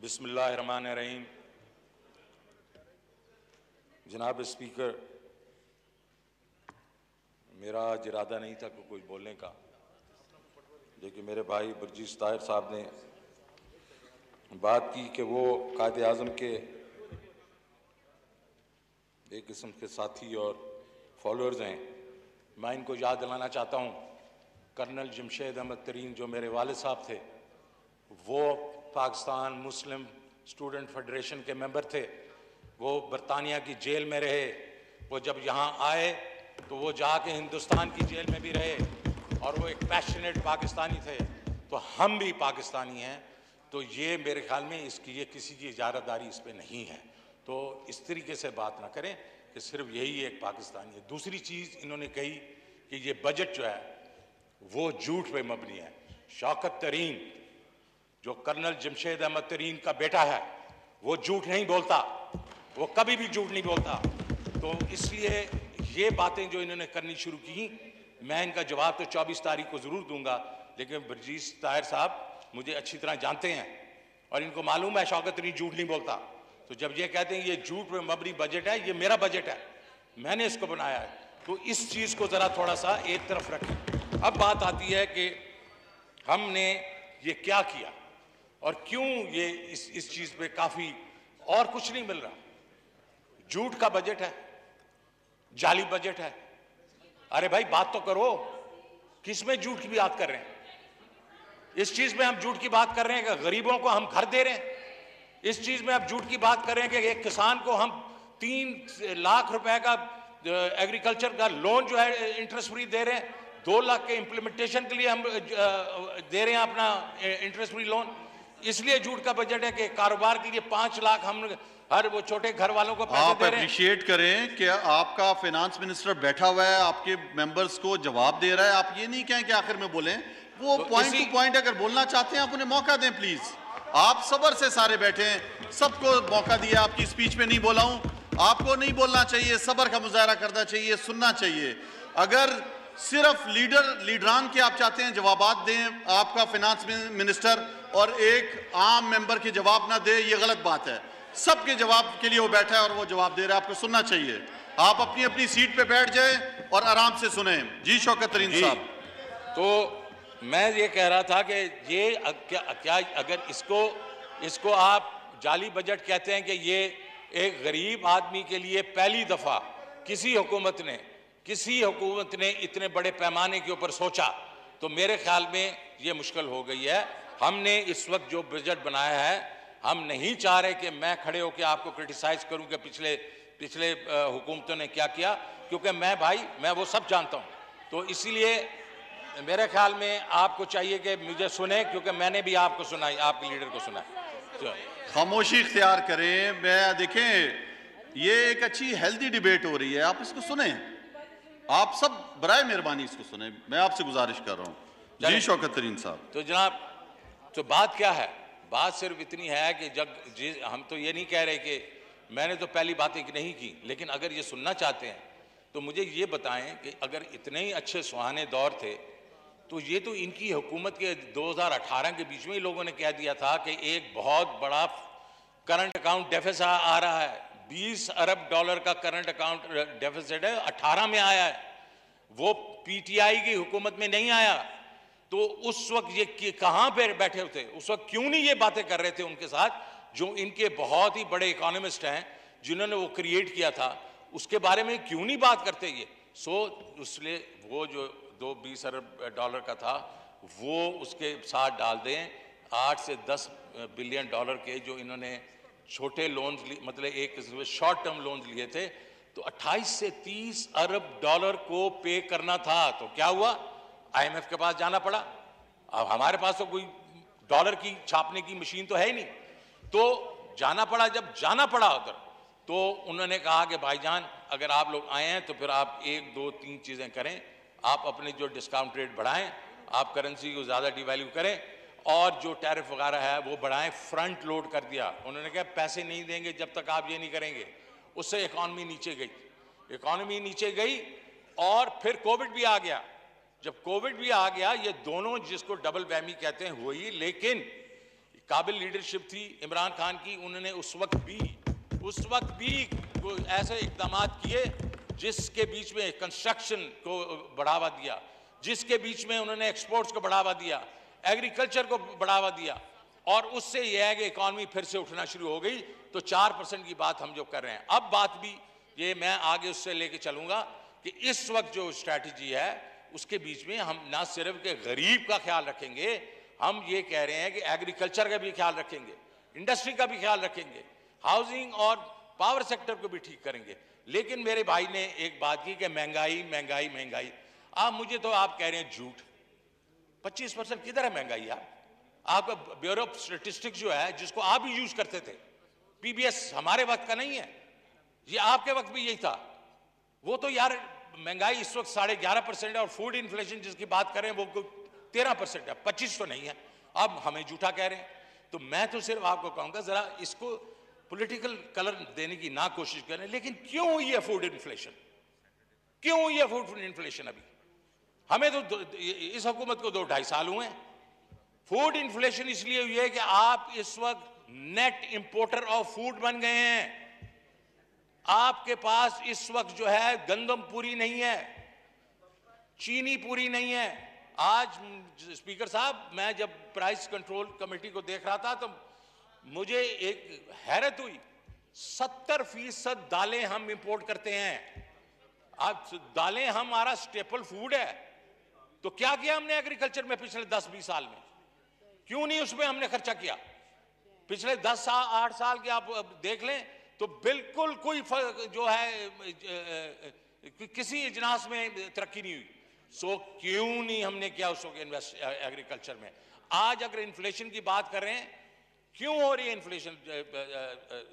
बिस्मिल्लाहिर्रहमानिर्रहीम। जनाब स्पीकर, मेरा आज इरादा नहीं था कि कुछ बोलने का, लेकिन मेरे भाई बर्जीस ताहिर साहब ने बात की कि वो कायदे आज़म के एक किस्म के साथी और फॉलोअर्स हैं। मैं इनको याद दिलाना चाहता हूँ, कर्नल जमशेद अहमद तरीन जो मेरे वालिद साहब थे, वो पाकिस्तान मुस्लिम स्टूडेंट फेडरेशन के मेंबर थे। वो बरतानिया की जेल में रहे। वो जब यहाँ आए तो वो जाके हिंदुस्तान की जेल में भी रहे और वो एक पैशनेट पाकिस्तानी थे। तो हम भी पाकिस्तानी हैं। तो ये मेरे ख्याल में इसकी ये किसी की इजारादारी इस पर नहीं है। तो इस तरीके से बात ना करें कि सिर्फ यही एक पाकिस्तानी है। दूसरी चीज़ इन्होंने कही कि ये बजट जो है वो झूठ पे मबनी है। शौकत तरीन जो कर्नल जमशेद अहमद तरीन का बेटा है, वो झूठ नहीं बोलता, वो कभी भी झूठ नहीं बोलता। तो इसलिए ये बातें जो इन्होंने करनी शुरू की, मैं इनका जवाब तो 24 तारीख को ज़रूर दूंगा। लेकिन बर्जीस ताहिर साहब मुझे अच्छी तरह जानते हैं और इनको मालूम है शौकत तरीन झूठ नहीं बोलता। तो जब ये कहते हैं ये झूठ पे मबनी बजट है, ये मेरा बजट है, मैंने इसको बनाया है, तो इस चीज़ को ज़रा थोड़ा सा एक तरफ रखें। अब बात आती है कि हमने ये क्या किया और क्यों ये इस चीज़ पे काफ़ी और कुछ नहीं मिल रहा। झूठ का बजट है, जाली बजट है। अरे भाई बात तो करो, किस में झूठ की बात कर रहे हैं? इस चीज़ में हम झूठ की बात कर रहे हैं कि गरीबों को हम घर दे रहे हैं। इस चीज़ में आप झूठ की बात कर रहे हैं कि एक किसान को हम 3 लाख रुपए का एग्रीकल्चर का लोन जो है इंटरेस्ट फ्री दे रहे हैं। 2 लाख के इंप्लीमेंटेशन के लिए हम दे रहे हैं अपना इंटरेस्ट फ्री लोन। इसलिए झूठ का बजट है कि कारोबार के लिए 5 लाख हम हर वो छोटे घर वालों को पैसे दे रहे हैं। अप्रिशिएट करें कि आपका फाइनेंस मिनिस्टर बैठा हुआ है, आपके मेंबर्स को जवाब दे रहा है। आप ये नहीं कहें कि आखिर में बोलें। वो तो पॉइंट टू पॉइंट अगर बोलना चाहते हैं आप उन्हें मौका दें प्लीज। आप सबर से सारे बैठे हैं, सबको मौका दिया। आपकी स्पीच में नहीं बोला हूं, आपको नहीं बोलना चाहिए, सबर का मुजाहरा करना चाहिए, सुनना चाहिए। अगर सिर्फ लीडरान के आप चाहते हैं जवाबात दें, आपका फाइनेंस मिनिस्टर और एक आम मेंबर के जवाब ना दे, ये गलत बात है। सबके जवाब के लिए वो बैठा है और वो जवाब दे रहा है, आपको सुनना चाहिए। आप अपनी अपनी सीट पे बैठ जाए और आराम से सुने। जी शौकत तरीन साहब। तो मैं ये कह रहा था कि ये क्या अगर इसको आप जाली बजट कहते हैं कि ये एक गरीब आदमी के लिए पहली दफा किसी हुकूमत ने इतने बड़े पैमाने के ऊपर सोचा, तो मेरे ख्याल में ये मुश्किल हो गई है। हमने इस वक्त जो बजट बनाया है, हम नहीं चाह रहे कि मैं खड़े होकर आपको क्रिटिसाइज करूं कि पिछले हुकूमतों ने क्या किया, क्योंकि मैं वो सब जानता हूं। तो इसीलिए मेरे ख्याल में आपको चाहिए कि मुझे सुने, क्योंकि मैंने भी आपको सुना, आपके लीडर को सुना। खामोशी इख्तियार करें। मैं देखें, ये एक अच्छी हेल्दी डिबेट हो रही है, आप इसको सुने। आप सब बराए मेहरबानी इसको सुने, मैं आपसे गुजारिश कर रहा हूं। जी शौकत तरीन साहब। तो जनाब, तो बात क्या है? बात सिर्फ इतनी है कि हम तो ये नहीं कह रहे कि मैंने तो पहली बातें नहीं की, लेकिन अगर ये सुनना चाहते हैं तो मुझे ये बताएं कि अगर इतने ही अच्छे सुहाने दौर थे, तो ये तो इनकी हुकूमत के 2018 के बीच में ही लोगों ने कह दिया था कि एक बहुत बड़ा करंट अकाउंट डेफिसिट आ रहा है। 20 अरब डॉलर का करंट अकाउंट डेफिसिट है, 18 में आया है। वो पीटीआई की हुकूमत में नहीं आया। तो उस वक्त ये कहां पर बैठे होते? उस वक्त क्यों नहीं ये बातें कर रहे थे उनके साथ, जो इनके बहुत ही बड़े इकोनॉमिस्ट हैं जिन्होंने वो क्रिएट किया था, उसके बारे में क्यों नहीं बात करते ये? इसलिए वो जो 20 अरब डॉलर का था, वो उसके साथ डाल दें 8 से 10 बिलियन डॉलर के जो इन्होंने छोटे लोन्स मतलब एक शॉर्ट टर्म लोन्स लिए थे, तो 28 से 30 अरब डॉलर को पे करना था। तो क्या हुआ? IMF के पास जाना पड़ा। अब हमारे पास तो कोई डॉलर की छापने की मशीन तो है ही नहीं, तो जाना पड़ा। जब जाना पड़ा उधर, तो उन्होंने कहा कि भाईजान अगर आप लोग आए हैं तो फिर आप 1, 2, 3 चीज़ें करें। आप अपने जो डिस्काउंट रेट बढ़ाएं, आप करेंसी को ज़्यादा डिवैल्यू करें, और जो टैरिफ वगैरह है वो बढ़ाएं। फ्रंट लोड कर दिया। उन्होंने कहा पैसे नहीं देंगे जब तक आप ये नहीं करेंगे। उससे इकॉनमी नीचे गई और फिर कोविड भी आ गया। जब कोविड भी आ गया, ये दोनों जिसको डबल वैमी कहते हैं हुई, लेकिन काबिल लीडरशिप थी इमरान खान की, उन्होंने उस वक्त भी ऐसे इकदाम किए जिसके बीच में कंस्ट्रक्शन को बढ़ावा दिया, जिसके बीच में उन्होंने एक्सपोर्ट्स को बढ़ावा दिया, एग्रीकल्चर को बढ़ावा दिया, और उससे यह है कि इकॉनमी फिर से उठना शुरू हो गई। तो 4% की बात हम जो कर रहे हैं, अब बात भी ये मैं आगे उससे लेके चलूंगा कि इस वक्त जो स्ट्रैटेजी है उसके बीच में हम ना सिर्फ के गरीब का ख्याल रखेंगे, हम ये कह रहे हैं कि एग्रीकल्चर का भी ख्याल रखेंगे, इंडस्ट्री का भी ख्याल रखेंगे, हाउसिंग और पावर सेक्टर को भी ठीक करेंगे। लेकिन मेरे भाई ने एक बात की कि महंगाई महंगाई महंगाई। मुझे तो आप कह रहे हैं झूठ, 25% किधर है महंगाई यार? आपका ब्यूरो ऑफ स्टैटिस्टिक्स जो है, जिसको आप भी यूज करते थे, पीबीएस हमारे वक्त का नहीं है, ये आपके वक्त भी यही था। वो तो यार महंगाई इस वक्त 11.5% है, और फूड इन्फ्लेशन जिसकी बात करें वो 13% है, 25 तो नहीं है। अब हमें झूठा कह रहे हैं। तो मैं तो सिर्फ आपको कहूंगा जरा इसको पॉलिटिकल कलर देने की ना कोशिश करें। लेकिन क्यों हुई है फूड इन्फ्लेशन? क्यों हुई है फूड इन्फ्लेशन? अभी हमें तो इस हुकूमत को 2-2.5 साल हुए हैं। फूड इन्फ्लेशन इसलिए हुई है कि आप इस वक्त नेट इंपोर्टर ऑफ फूड बन गए हैं। आपके पास इस वक्त जो है गंदम पूरी नहीं है, चीनी पूरी नहीं है। आज स्पीकर साहब, मैं जब प्राइस कंट्रोल कमेटी को देख रहा था तो मुझे एक हैरत हुई, 70% दालें हम इंपोर्ट करते हैं। आज दालें हमारा स्टेपल फूड है। तो क्या किया हमने एग्रीकल्चर में पिछले 10-20 साल में? क्यों नहीं उसमें हमने खर्चा किया? पिछले 10-8 साल के आप देख लें तो बिल्कुल कोई जो है किसी इजनास में तरक्की नहीं हुई। सो क्यों नहीं हमने किया उसको इन्वेस्ट एग्रीकल्चर में? आज अगर इन्फ्लेशन की बात कर रहे हैं, क्यों हो रही है इन्फ्लेशन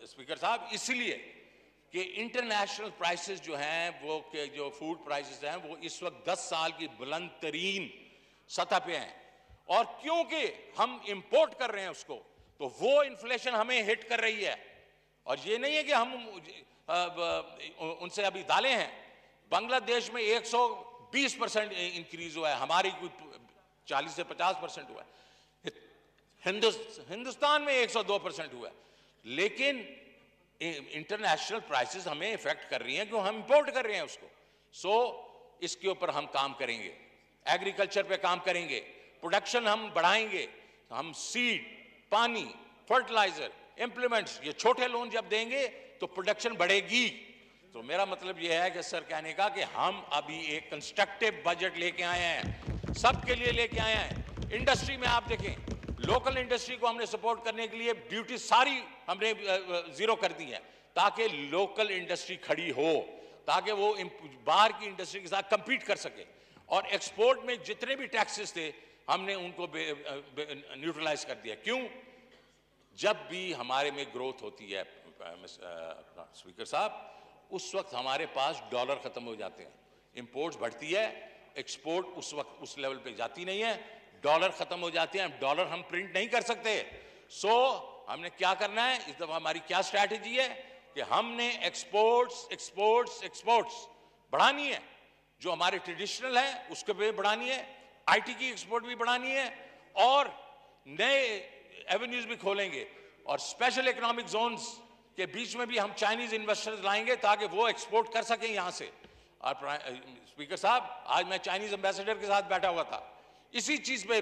स्पीकर साहब? इसलिए कि इंटरनेशनल प्राइसेस जो हैं, वो के जो फूड प्राइसेस हैं, वो इस वक्त 10 साल की बुलंद तरीन सतह पे हैं। और क्योंकि हम इंपोर्ट कर रहे हैं उसको, तो वो इन्फ्लेशन हमें हिट कर रही है। और ये नहीं है कि हम उनसे अभी दालें हैं। बांग्लादेश में 120% इंक्रीज हुआ है, हमारी कोई 40 से 50% हुआ है। हिंदुस्तान में 102% हुआ है। लेकिन इंटरनेशनल प्राइसेस हमें इफेक्ट कर रही हैं क्यों? हम इंपोर्ट कर रहे हैं उसको। सो इसके ऊपर हम काम करेंगे, एग्रीकल्चर पे काम करेंगे, प्रोडक्शन हम बढ़ाएंगे। हम सीड, पानी, फर्टिलाइजर, इंप्लीमेंट्स, ये छोटे लोन जब देंगे तो प्रोडक्शन बढ़ेगी। तो मेरा मतलब यह है कि सर कहने का कि हम अभी एक कंस्ट्रक्टिव बजट लेके आए हैं, सबके लिए लेके आए हैं। इंडस्ट्री में आप देखें, लोकल इंडस्ट्री को हमने सपोर्ट करने के लिए ड्यूटी सारी हमने जीरो कर दी है, ताकि लोकल इंडस्ट्री खड़ी हो, ताकि वो बाहर की इंडस्ट्री के साथ कंपीट कर सके। और एक्सपोर्ट में जितने भी टैक्सेस थे हमने उनको न्यूट्रलाइज कर दिया। क्यों? जब भी हमारे में ग्रोथ होती है स्पीकर साहब, उस वक्त हमारे पास डॉलर खत्म हो जाते हैं, इंपोर्ट्स बढ़ती है, एक्सपोर्ट उस वक्त उस लेवल पे जाती नहीं है, डॉलर खत्म हो जाते हैं, डॉलर हम प्रिंट नहीं कर सकते। सो हमने क्या करना है इस दफा? हमारी क्या स्ट्रैटेजी है कि हमने एक्सपोर्ट्स बढ़ानी है। जो हमारे ट्रेडिशनल है उसको भी बढ़ानी है, आईटी की एक्सपोर्ट भी बढ़ानी है, और नए एवेन्यूज भी खोलेंगे। और स्पेशल इकोनॉमिक जोन्स के बीच में भी हम चाइनीज इन्वेस्टर्स लाएंगे ताकि वो एक्सपोर्ट कर सकें यहां से। और स्पीकर साहब, आज मैं चाइनीज एम्बेसडर के साथ बैठा हुआ था इसी चीज पे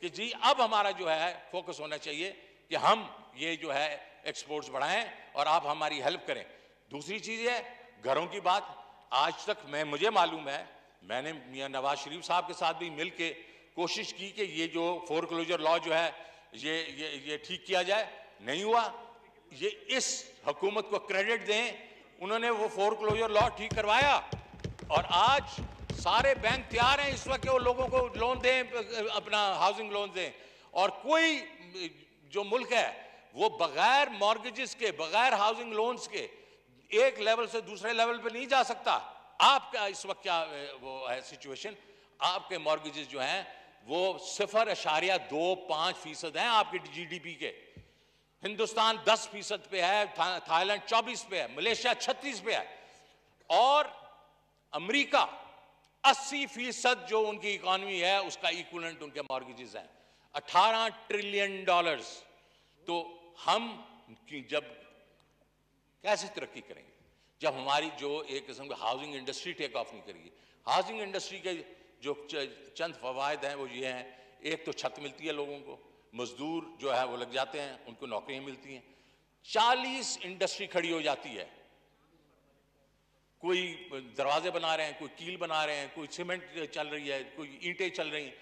कि जी अब हमारा जो है फोकस होना चाहिए कि हम ये जो है एक्सपोर्ट्स बढ़ाएं और आप हमारी हेल्प करें। दूसरी चीज है घरों की बात। आज तक मुझे मालूम है, मैंने मियां नवाज शरीफ साहब के साथ भी मिलके कोशिश की कि ये जो फोरक्लोजर लॉ जो है ये ठीक किया जाए, नहीं हुआ। ये इस हुकूमत को क्रेडिट दें, उन्होंने वो फोरक्लोजर लॉ ठीक करवाया और आज सारे बैंक तैयार हैं इस वक्त कि वो लोगों को लोन दें, अपना हाउसिंग लोन दें। और कोई जो मुल्क है वो बगैर मॉर्गेजेस के, बगैर हाउसिंग लोन्स के एक लेवल से दूसरे लेवल पे नहीं जा सकता। आपका इस वक्त क्या वो है सिचुएशन? आपके मॉर्गेजेस जो हैं वो 0.25% हैं आपके जीडीपी के। हिंदुस्तान 10% पे है, थाईलैंड 24 पे है, मलेशिया 36 पे है, और अमेरिका 80% जो उनकी इकोनॉमी है उसका इक्विवेलेंट उनके मॉर्गेजेस हैं। $18 ट्रिलियन तो हम जब कैसे तरक्की करेंगे जब हमारी जो एक किस्म की हाउसिंग इंडस्ट्री टेक ऑफ नहीं करेगी। हाउसिंग इंडस्ट्री के जो चंद फवायद हैं वो ये हैं, एक तो छत मिलती है लोगों को, मजदूर जो है वो लग जाते हैं, उनको नौकरियां मिलती हैं। 40 इंडस्ट्री खड़ी हो जाती है, कोई दरवाजे बना रहे हैं, कोई कील बना रहे हैं, कोई सीमेंट चल रही है, कोई ईंटें चल रही हैं।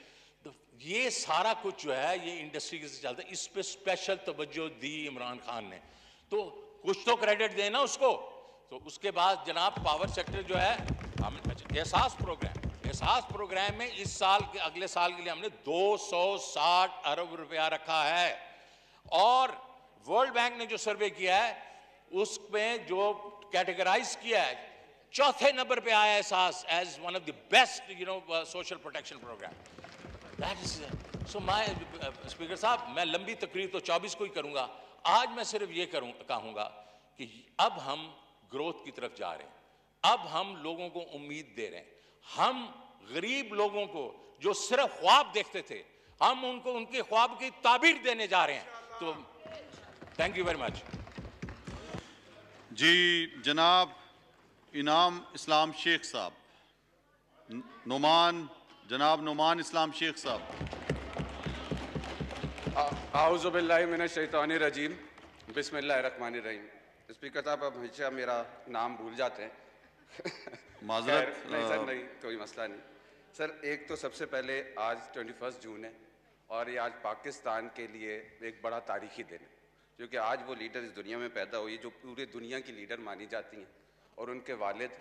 तो ये सारा कुछ जो है ये इंडस्ट्री से चलता है। इस पे स्पेशल तवज्जो दी इमरान खान ने, तो कुछ तो क्रेडिट देना उसको। तो उसके बाद जनाब पावर सेक्टर जो है, हम एहसास प्रोग्राम में इस साल के अगले साल के लिए हमने 260 अरब रुपया रखा है। और वर्ल्ड बैंक ने जो सर्वे किया है उसमें जो कैटेगराइज किया है, चौथे नंबर पे आया Ehsaas as one of the best social protection program. That is so my speaker साहब, मैं लंबी तकरीर तो 24 को ही करूंगा, आज मैं सिर्फ ये कहूंगा कि अब हम ग्रोथ की तरफ जा रहे हैं, अब हम लोगों को उम्मीद दे रहे हैं। हम गरीब लोगों को जो सिर्फ ख्वाब देखते थे, हम उनको उनके ख्वाब की ताबीर देने जा रहे हैं। तो थैंक यू वेरी मच। जी जनाब इनाम इस्लाम शेख साहब, जनाब नुमान इस्लाम शेख साहब। आऊज़ु बिल्लाहि मिनश शैतानिर रजीम, बिस्मिल्लाहिर्रहमानिर्रहीम। स्पीकर साहब अब हमेशा मेरा नाम भूल जाते हैं। माजरत। नहीं सर, नहीं कोई मसला नहीं सर। एक तो सबसे पहले आज 21 जून है और ये आज पाकिस्तान के लिए एक बड़ा तारीखी दिन है, क्योंकि आज वो लीडर इस दुनिया में पैदा हुई जो पूरी दुनिया की लीडर मानी जाती हैं और उनके वालिद